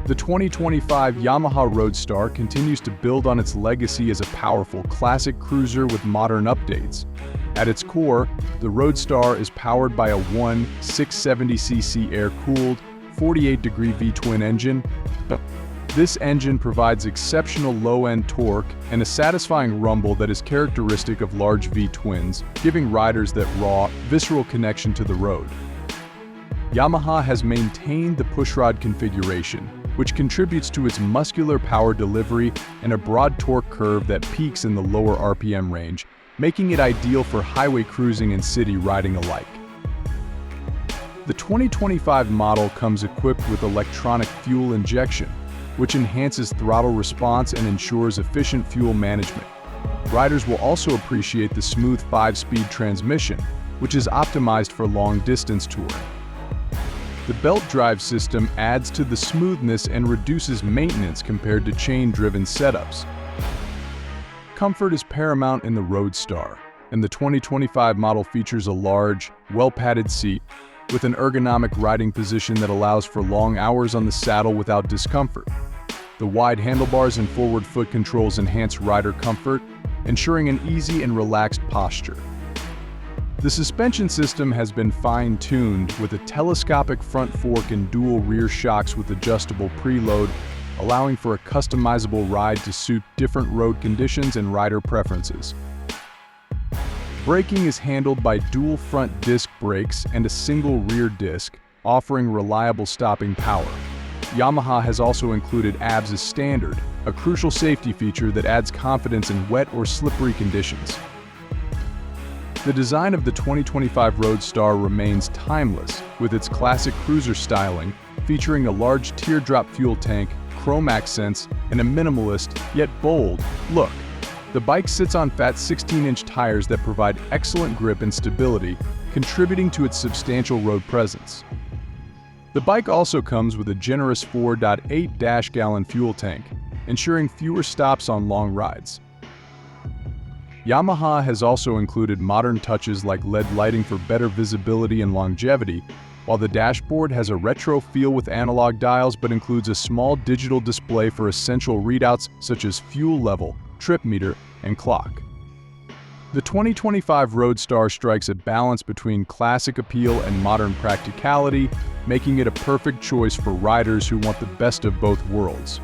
The 2025 Yamaha Roadstar continues to build on its legacy as a powerful classic cruiser with modern updates. At its core, the Roadstar is powered by a 1.670cc air-cooled, 48-degree V-twin engine. This engine provides exceptional low-end torque and a satisfying rumble that is characteristic of large V-twins, giving riders that raw, visceral connection to the road. Yamaha has maintained the pushrod configuration, which contributes to its muscular power delivery and a broad torque curve that peaks in the lower RPM range, making it ideal for highway cruising and city riding alike. The 2025 model comes equipped with electronic fuel injection, which enhances throttle response and ensures efficient fuel management. Riders will also appreciate the smooth 5-speed transmission, which is optimized for long-distance touring. The belt drive system adds to the smoothness and reduces maintenance compared to chain-driven setups. Comfort is paramount in the Roadstar, and the 2025 model features a large, well-padded seat with an ergonomic riding position that allows for long hours on the saddle without discomfort. The wide handlebars and forward foot controls enhance rider comfort, ensuring an easy and relaxed posture. The suspension system has been fine-tuned with a telescopic front fork and dual rear shocks with adjustable preload, allowing for a customizable ride to suit different road conditions and rider preferences. Braking is handled by dual front disc brakes and a single rear disc, offering reliable stopping power. Yamaha has also included ABS as standard, a crucial safety feature that adds confidence in wet or slippery conditions. The design of the 2025 Roadstar remains timeless, with its classic cruiser styling, featuring a large teardrop fuel tank, chrome accents, and a minimalist, yet bold, look. The bike sits on fat 16-inch tires that provide excellent grip and stability, contributing to its substantial road presence. The bike also comes with a generous 4.8-gallon fuel tank, ensuring fewer stops on long rides. Yamaha has also included modern touches like LED lighting for better visibility and longevity, while the dashboard has a retro feel with analog dials but includes a small digital display for essential readouts such as fuel level, trip meter, and clock. The 2025 Roadstar strikes a balance between classic appeal and modern practicality, making it a perfect choice for riders who want the best of both worlds.